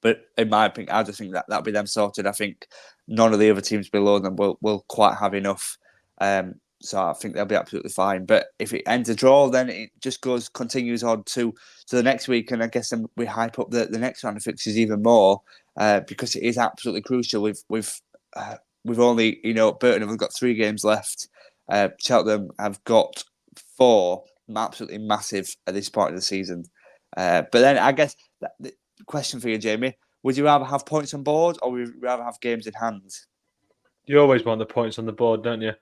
but in my opinion, I just think that'll be them sorted. I think none of the other teams below them will quite have enough. So I think they'll be absolutely fine. But if it ends a draw, then it just continues on to the next week, and I guess then we hype up the next round of fixtures even more because it is absolutely crucial. We've only, Burton have got 3 games left. Cheltenham have got 4, absolutely massive at this point of the season. But then I guess the question for you, Jamie, would you rather have points on board or would you rather have games in hand? You always want the points on the board, don't you?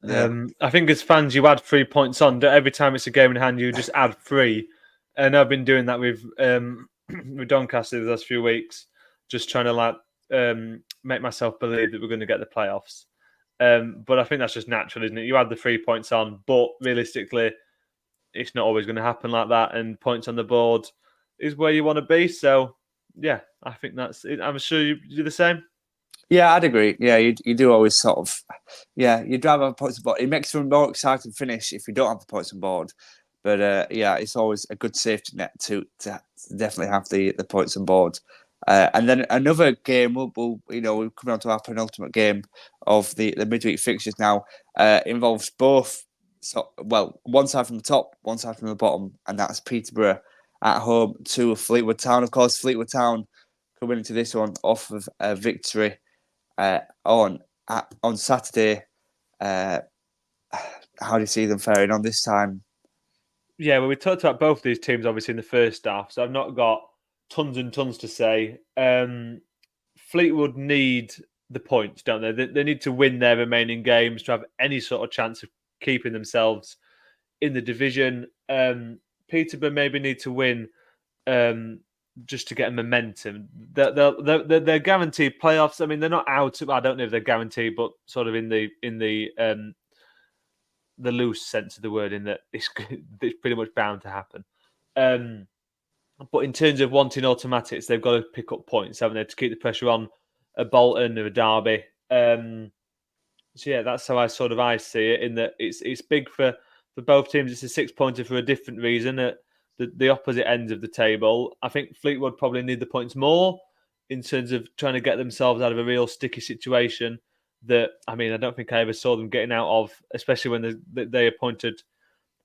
Yeah. I think as fans, you add 3 points on. Every time it's a game in hand, you just add 3. And I've been doing that with Doncaster the last few weeks, just trying to make myself believe that we're going to get the playoffs. But I think that's just natural, isn't it? You add the 3 points on, but realistically, it's not always going to happen like that. And points on the board is where you want to be. So, yeah, I think that's it. I'm sure you do the same. Yeah, I'd agree. Yeah, you do always sort of, yeah, you'd rather have points on board. It makes for a more exciting finish if you don't have the points on board. But yeah, it's always a good safety net to definitely have the points on board. And then another game, we're coming on to our penultimate game of the midweek fixtures now. Involves both, one side from the top, one side from the bottom, and that's Peterborough at home to Fleetwood Town. Of course, Fleetwood Town coming into this one off of a victory on Saturday. How do you see them faring on this time? Yeah, well, we talked about both these teams obviously in the first half, so I've not got tons and tons to say. Fleetwood need the points, don't they? They need to win their remaining games to have any sort of chance of keeping themselves in the division. Peterborough maybe need to win just to get a momentum. They're guaranteed playoffs. I mean, they're not out. I don't know if they're guaranteed, but sort of in the loose sense of the word, in that it's pretty much bound to happen. But in terms of wanting automatics, they've got to pick up points, haven't they, to keep the pressure on a Bolton or a Derby. So yeah, that's how I see it. In that it's big for both teams. It's a 6-pointer for a different reason at the opposite ends of the table. I think Fleetwood probably need the points more in terms of trying to get themselves out of a real sticky situation. That, I mean, I don't think I ever saw them getting out of, especially when they appointed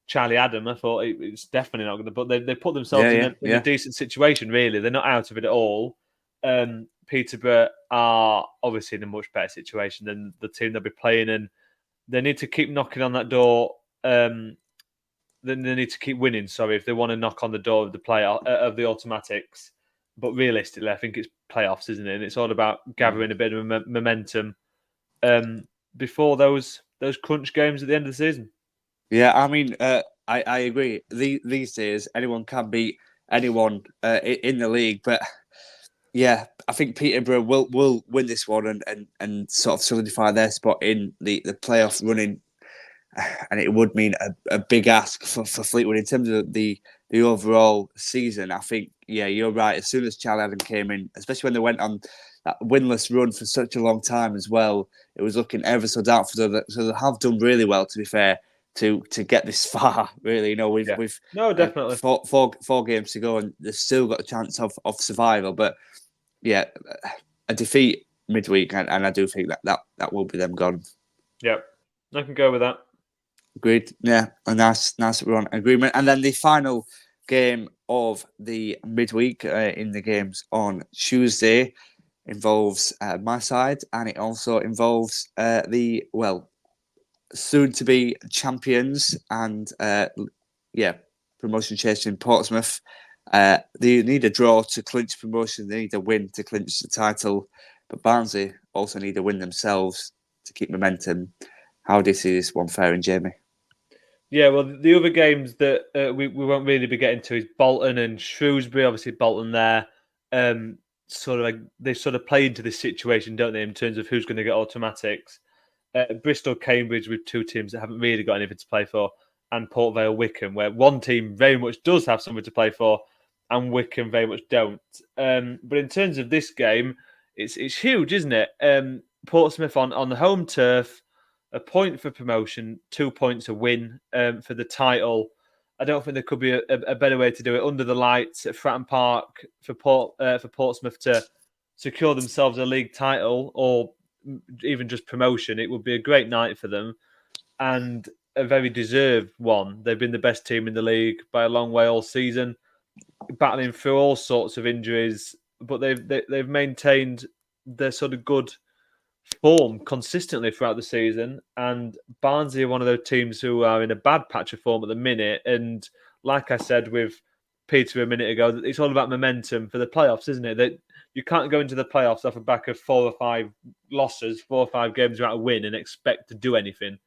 Charlie Adam. I thought it's definitely not going to, but they put themselves in a decent situation, really. They're not out of it at all. Peterborough are obviously in a much better situation than the team they'll be playing, and they need to keep knocking on that door. Then they need to keep winning, if they want to knock on the door of the of the automatics. But realistically, I think it's playoffs, isn't it? And it's all about gathering a bit of momentum before those crunch games at the end of the season. Yeah, I mean, I agree. These days, anyone can beat anyone in the league, but yeah, I think Peterborough will win this one and sort of solidify their spot in the playoff running. And it would mean a big ask for Fleetwood in terms of the overall season. I think, yeah, you're right. As soon as Charlie Adam came in, especially when they went on that winless run for such a long time as well, it was looking ever so doubtful. So they have done really well, to be fair, to get this far. Really, we've definitely four games to go, and they've still got a chance of survival. But yeah, a defeat midweek, and I do think that will be them gone. Yeah, I can go with that. Agreed. Yeah, and nice that we're on agreement. And then the final game of the midweek in the games on Tuesday involves my side, and it also involves the soon-to-be champions and promotion chasing Portsmouth. They need a draw to clinch promotion. They need a win to clinch the title, but Barnsley also need a win themselves to keep momentum. How do you see this one faring, Jamie? Yeah, well, the other games that we won't really be getting to is Bolton and Shrewsbury. Obviously, Bolton there, they play into this situation, don't they, in terms of who's going to get automatics. Bristol, Cambridge, with two teams that haven't really got anything to play for, and Port Vale, Wycombe, where one team very much does have something to play for, and Wycombe very much don't. But in terms of this game, it's huge, isn't it? Portsmouth on the home turf. A point for promotion, 2 points a win for the title. I don't think there could be a better way to do it under the lights at Fratton Park for Portsmouth to secure themselves a league title or even just promotion. It would be a great night for them and a very deserved one. They've been the best team in the league by a long way all season, battling through all sorts of injuries, but they've maintained their sort of good form consistently throughout the season, and Barnsley are one of those teams who are in a bad patch of form at the minute. And like I said with Peter a minute ago, it's all about momentum for the playoffs, isn't it? That you can't go into the playoffs off the back of 4 or 5 losses, 4 or 5 games without a win, and expect to do anything,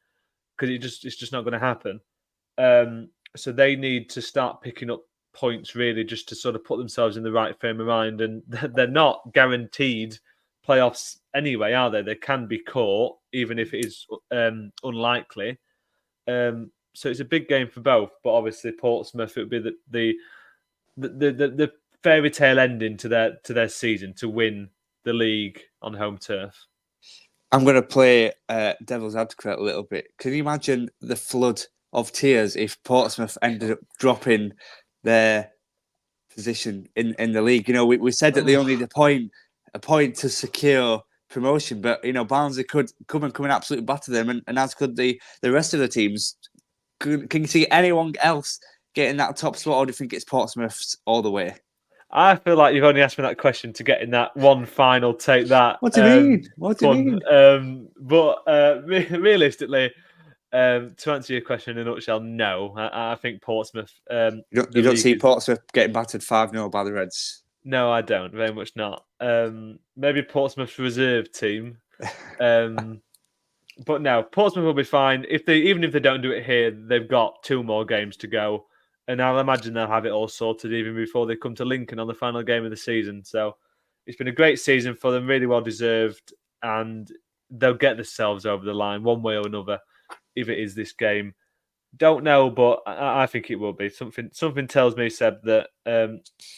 because it's just not going to happen. So they need to start picking up points, really, just to sort of put themselves in the right frame of mind. And they're not guaranteed playoffs anyway, are they? They can be caught, even if it is unlikely. So it's a big game for both. But obviously, Portsmouth, it would be the fairy tale ending to their season to win the league on home turf. I'm going to play devil's advocate a little bit. Can you imagine the flood of tears if Portsmouth ended up dropping their position in the league? We said that they only need a point to secure promotion, but Barnsley could come and absolutely batter them, and as could the rest of the teams. Can you see anyone else getting that top spot, or do you think it's Portsmouth's all the way? I feel like you've only asked me that question to get in that one final take. That what do you mean? What do you mean? But realistically, to answer your question in a nutshell, no. I think Portsmouth. You don't see Portsmouth getting battered 5-0 by the Reds? No, I don't. Very much not. Maybe Portsmouth's reserve team. But no, Portsmouth will be fine. Even if they don't do it here, they've got 2 more games to go. And I'll imagine they'll have it all sorted even before they come to Lincoln on the final game of the season. So it's been a great season for them, really well deserved. And they'll get themselves over the line one way or another if it is this game. Don't know, but I think it will be. Something tells me, Seb, that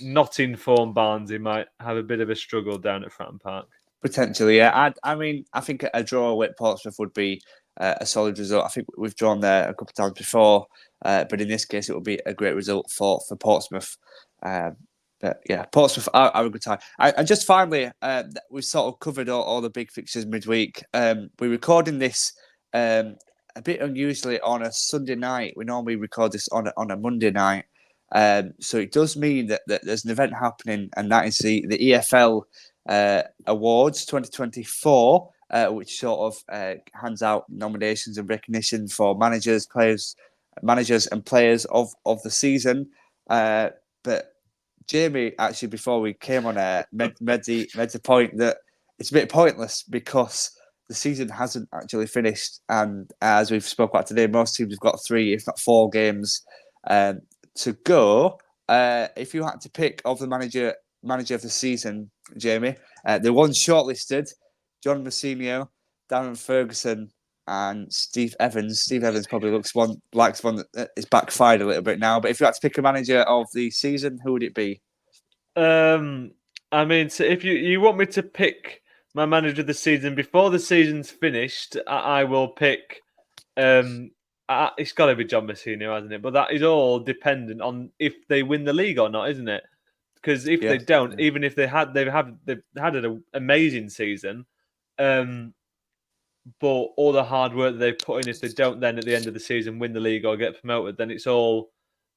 not informed Barnsley might have a bit of a struggle down at Fratton Park. Potentially, yeah. I mean, I think a draw with Portsmouth would be a solid result. I think we've drawn there a couple of times before, but in this case, it would be a great result for Portsmouth. But yeah, Portsmouth are a good time. And just finally, we've sort of covered all the big fixtures midweek. We're recording this a bit unusually on a Sunday night. We normally record this on a Monday night. So it does mean that there's an event happening, and that is the EFL Awards 2024, which sort of hands out nominations and recognition for managers and players of the season. But Jamie, actually, before we came on air, made the point that it's a bit pointless because the season hasn't actually finished, and as we've spoken about today, most teams have got 3, if not 4 games to go. If you had to pick of the manager of the season, Jamie, the ones shortlisted: John Mousinho, Darren Ferguson, and Steve Evans. Steve Evans probably likes one that is backfired a little bit now. But if you had to pick a manager of the season, who would it be? I mean, so if you want me to pick my manager of the season before the season's finished, I will pick. It's got to be John Mousinho, hasn't it? But that is all dependent on if they win the league or not, isn't it? Because if they don't, even if they've had an amazing season, but all the hard work that they've put in, if they don't then at the end of the season win the league or get promoted, then it's all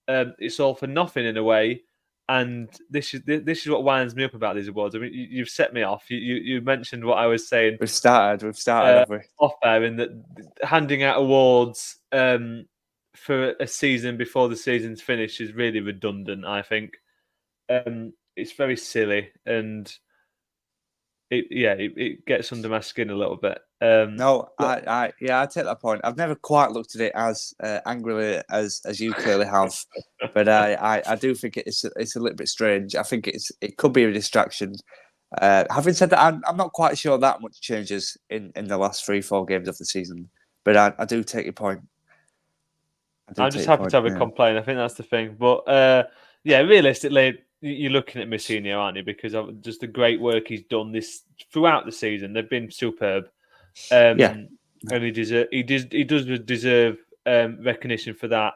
for nothing in a way. And this is what winds me up about these awards. I mean, you've set me off. You mentioned what I was saying. We've started, have we? Off air in that handing out awards for a season before the season's finished is really redundant, I think. It's very silly, and it gets under my skin a little bit. I take that point. I've never quite looked at it as angrily as you clearly have, but I do think it's a little bit strange. I think it could be a distraction. Having said that, I'm not quite sure that much changes in the last 3-4 games of the season, but I do take your point. I'm just happy to have a complaint. I think that's the thing. But realistically, you're looking at Mousinho, aren't you? Because of just the great work he's done throughout the season. They've been superb. And he does deserve recognition for that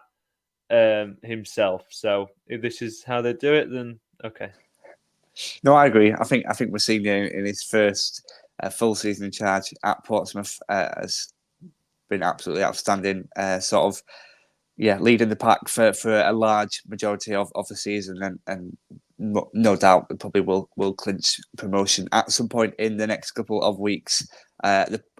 himself. So if this is how they do it, then okay. No, I agree. I think Mousinho in his first full season in charge at Portsmouth has been absolutely outstanding. Leading the pack for a large majority of the season, and no doubt they probably will clinch promotion at some point in the next couple of weeks.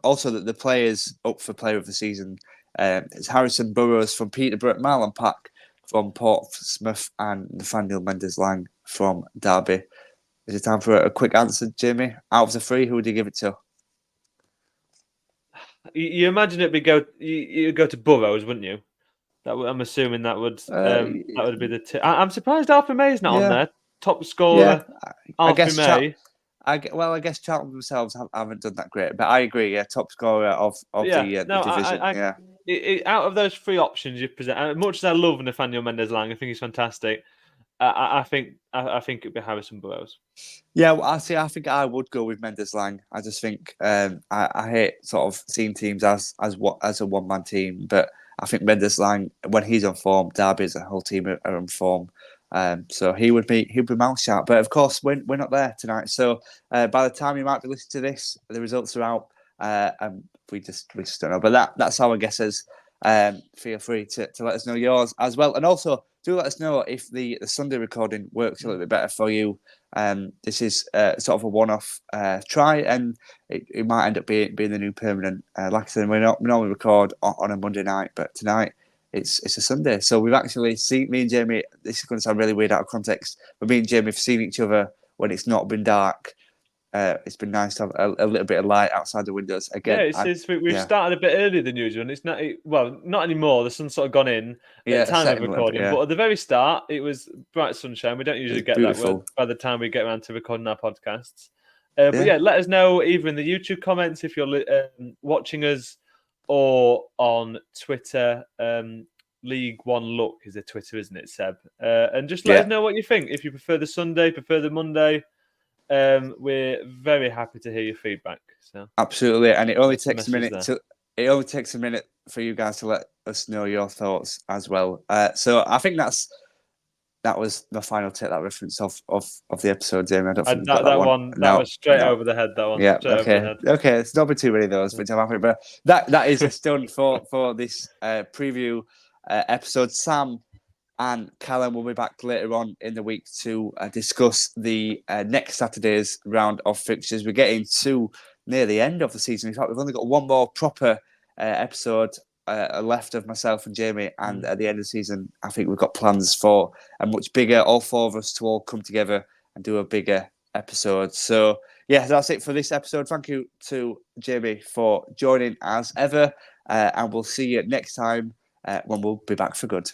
Also, the players up for player of the season is Harrison Burrows from Peterborough, Marlon Pack from Portsmouth, and Nathaniel Mendes-Lang from Derby. Is it time for a quick answer, Jamie? Out of the 3, who would you give it to? You imagine you go to Burrows, wouldn't you? I'm assuming that would be the. I'm surprised Alfie May's not on there. Top scorer, Alfie May. I guess Charlton themselves haven't done that great, but I agree. Yeah, top scorer of the division. Out of those 3 options you present, much as I love Nathaniel Mendes-Lang, I think he's fantastic. I think it'd be Harrison Burrows. Yeah, well, I think I would go with Mendes Lang. I just think I hate sort of seeing teams as a one man team, but I think Mendes Lang, when he's on form, Derby as a whole team are on form. So he'd be mouth shout. But of course, we're not there tonight. So by the time you might be listening to this, the results are out, and we just don't know. But that's our guesses. Feel free to let us know yours as well, and also do let us know if the Sunday recording works a little bit better for you. This is sort of a one-off try, and it might end up being the new permanent. Like I said, we normally record on a Monday night, but tonight it's a Sunday. So we've actually seen, me and Jamie, this is going to sound really weird out of context, but me and Jamie have seen each other when it's not been dark. It's been nice to have a little bit of light outside the windows again. Yeah, we've started a bit earlier than usual, and it's not not anymore. The sun's sort of gone in at the time of recording, but at the very start, it was bright sunshine. We don't usually get that by the time we get around to recording our podcasts. But let us know either in the YouTube comments if you're watching us, or on Twitter. League One Look is a Twitter, isn't it, Seb? And just let us know what you think. If you prefer the Sunday, prefer the Monday. We're very happy to hear your feedback. So absolutely, and it only takes a minute for you guys to let us know your thoughts as well. So I think that was the final take, that reference of the episode, Jamie. I don't think that one. That was straight over the head. That one. Yeah. Straight over the head. Okay. It's not been too many of those, which I'm happy. But that is a done for this preview episode. Sam and Callum will be back later on in the week to discuss the next Saturday's round of fixtures. We're getting to near the end of the season. In fact, we've only got one more proper episode left of myself and Jamie. And at the end of the season, I think we've got plans for a much bigger, all four of us to all come together and do a bigger episode. So, yeah, that's it for this episode. Thank you to Jamie for joining as ever. And we'll see you next time when we'll be back for good.